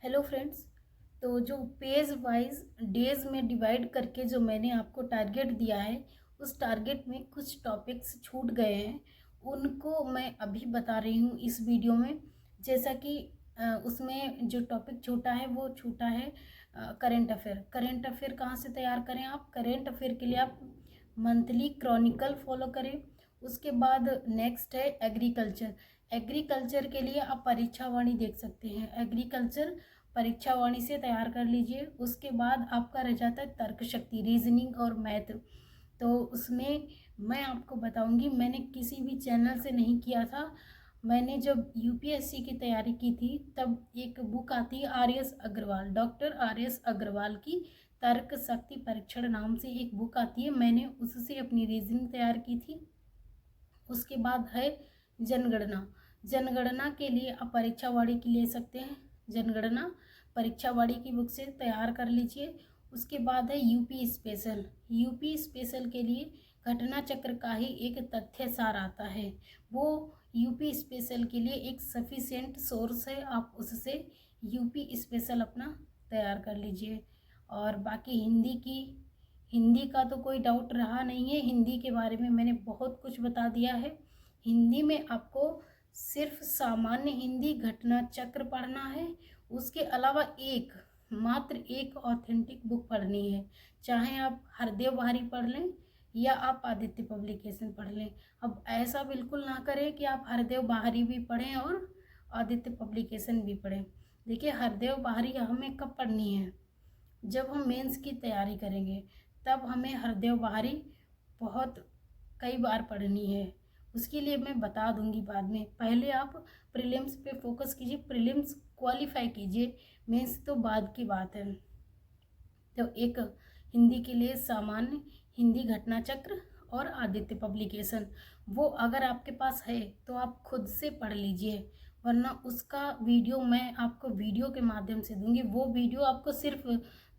Hello friends. तो जो page wise days में डिवाइड करके जो मैंने आपको टारगेट दिया है, उस टारगेट में कुछ टॉपिक्स छूट गए हैं। उनको मैं अभी बता रही हूँ इस वीडियो में। जैसा कि उसमें जो टॉपिक छूटा है वो छूटा है करेंट अफेयर। करेंट अफेयर कहाँ से तैयार करें आप? करेंट अफेयर के लिए आप मंथली क्रॉनिकल फॉलो करें। उसके बाद नेक्स्ट है एग्रीकल्चर। एग्रीकल्चर के लिए आप परीक्षावाणी देख सकते हैं। एग्रीकल्चर परीक्षावाणी से तैयार कर लीजिए। उसके बाद आपका रह जाता है तर्क शक्ति, रीजनिंग और मैथ। तो उसमें मैं आपको बताऊंगी, मैंने किसी भी चैनल से नहीं किया था। मैंने जब यूपीएससी की तैयारी की थी तब एक बुक आती है R S Agarwal, doctor R S Agarwal की तर्क शक्ति परीक्षण नाम से एक बुक आती है। मैंने उससे अपनी रीजनिंग तैयार की थी। उसके बाद है जनगणना। जनगणना के लिए आप परीक्षावाणी की ले सकते हैं। जनगणना परीक्षावाणी की बुक से तैयार कर लीजिए। उसके बाद है यूपी स्पेशल। यूपी स्पेशल के लिए घटना चक्र का ही एक तथ्य सार आता है। वो यूपी स्पेशल के लिए एक सफिशिएंट सोर्स है। आप उससे यूपी स्पेशल अपना तैयार कर लीजिए। और बाकी हिंदी का तो कोई डाउट रहा नहीं है। हिंदी के बारे में मैंने बहुत कुछ बता दिया है। हिंदी में आपको सिर्फ सामान्य हिंदी घटना चक्र पढ़ना है। उसके अलावा मात्र एक ऑथेंटिक बुक पढ़नी है। चाहे आप हरदेव बाहरी पढ़ लें या आप आदित्य पब्लिकेशन पढ़ लें। अब ऐसा बिल्कुल ना करें कि आप हरदेव बाहरी भी पढ़ें और आदित्य पब्लिकेशन भी पढ़ें। देखिए, हरदेव बाहरी हमें कब पढ़नी है? जब हम मेंस की तैयारी करेंगे तब हमें हरदेव बाहरी बहुत कई बार पढ़नी है। उसके लिए मैं बता दूंगी बाद में। पहले आप प्रीलिम्स पे फोकस कीजिए, प्रीलिम्स क्वालिफाई कीजिए, मेंस तो बाद की बात है। तो एक हिंदी के लिए सामान्य हिंदी घटना चक्र और आदित्य पब्लिकेशन, वो अगर आपके पास है तो आप खुद से पढ़ लीजिए, वरना उसका वीडियो मैं आपको वीडियो के माध्यम से दूंगी। वो वीडियो आपको सिर्फ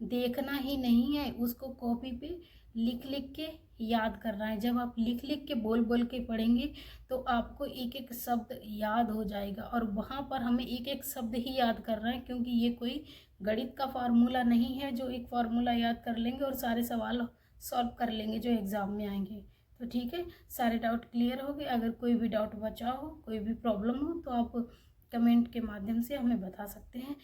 देखना ही नहीं है, उसको कॉपी पे लिख लिख के याद करना है। जब आप लिख लिख के बोल बोल के पढ़ेंगे तो आपको एक एक शब्द याद हो जाएगा। और वहाँ पर हमें एक एक शब्द ही याद करना है, क्योंकि ये कोई गणित का फार्मूला नहीं है जो एक फार्मूला याद कर लेंगे और सारे सवाल सॉल्व कर लेंगे जो एग्ज़ाम में आएंगे। तो ठीक है, सारे डाउट क्लियर हो गए। अगर कोई भी डाउट बचा हो, कोई भी प्रॉब्लम हो, तो आप कमेंट के माध्यम से हमें बता सकते हैं।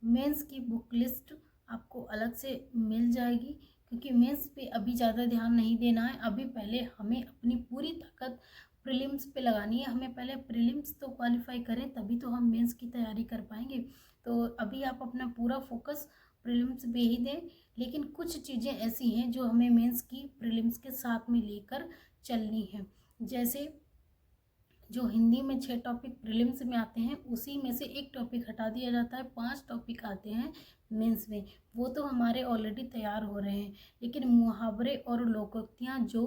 मेंस की बुक लिस्ट आपको अलग से मिल जाएगी, क्योंकि मेंस पे अभी ज़्यादा ध्यान नहीं देना है। अभी पहले हमें अपनी पूरी ताकत प्रीलिम्स पे लगानी है। हमें पहले प्रीलिम्स तो क्वालिफाई करें, तभी तो हम मेंस की तैयारी कर पाएंगे। तो अभी आप अपना पूरा फोकस प्रीलिम्स पे ही दें। लेकिन कुछ चीज़ें ऐसी हैं जो हमें मेंस की प्रीलिम्स के साथ में लेकर चलनी है। जैसे जो हिंदी में 6 टॉपिक प्रीलिम्स में आते हैं, उसी में से एक टॉपिक हटा दिया जाता है। 5 टॉपिक आते हैं मेंस में। वो तो हमारे ऑलरेडी तैयार हो रहे हैं। लेकिन मुहावरे और लोकोक्तियाँ जो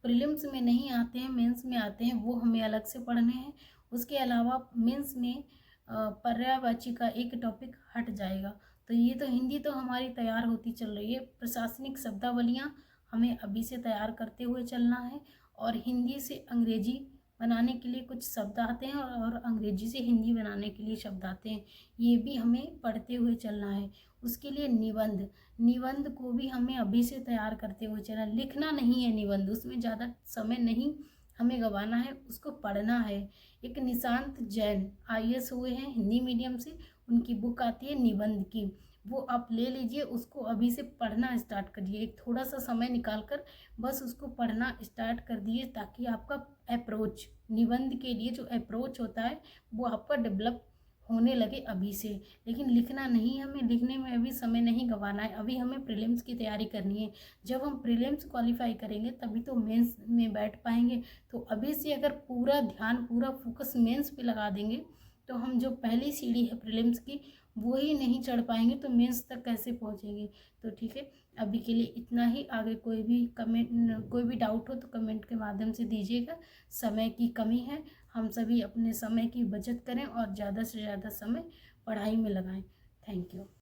प्रीलिम्स में नहीं आते हैं, मेंस में आते हैं, वो हमें अलग से पढ़ने हैं। उसके अलावा मेंस में पर्यायवाची का एक टॉपिक हट जाएगा। तो ये तो हिंदी तो हमारी तैयार होती चल रही है। प्रशासनिक शब्दावलियाँ हमें अभी से तैयार करते हुए चलना है। और हिंदी से अंग्रेजी बनाने के लिए कुछ शब्द आते हैं और अंग्रेजी से हिंदी बनाने के लिए शब्द आते हैं। ये भी हमें पढ़ते हुए चलना है। उसके लिए निबंध को भी हमें अभी से तैयार करते हुए चलना। लिखना नहीं है निबंध, उसमें ज़्यादा समय नहीं हमें गंवाना है, उसको पढ़ना है। एक निशांत जैन आईएएस हुए हैं हिंदी मीडियम से, उनकी बुक आती है निबंध की, वो आप ले लीजिए। उसको अभी से पढ़ना स्टार्ट करिए। एक थोड़ा सा समय निकाल कर बस उसको पढ़ना स्टार्ट कर दिए, ताकि आपका अप्रोच, निबंध के लिए जो अप्रोच होता है वो आपका डेवलप होने लगे अभी से। लेकिन लिखना नहीं, हमें लिखने में अभी समय नहीं गंवाना है। अभी हमें प्रीलिम्स की तैयारी करनी है। जब हम प्रीलिम्स क्वालिफाई करेंगे तभी तो मेंस में बैठ पाएंगे। तो अभी से अगर पूरा ध्यान, पूरा फोकस मेंस पे लगा देंगे तो हम जो पहली सीढ़ी है प्रीलिम्स की वो ही नहीं चढ़ पाएंगे, तो मेंस तक कैसे पहुंचेंगे? तो ठीक है, अभी के लिए इतना ही। आगे कोई भी डाउट हो तो कमेंट के माध्यम से दीजिएगा। समय की कमी है, हम सभी अपने समय की बचत करें और ज़्यादा से ज़्यादा समय पढ़ाई में लगाएं। Thank you.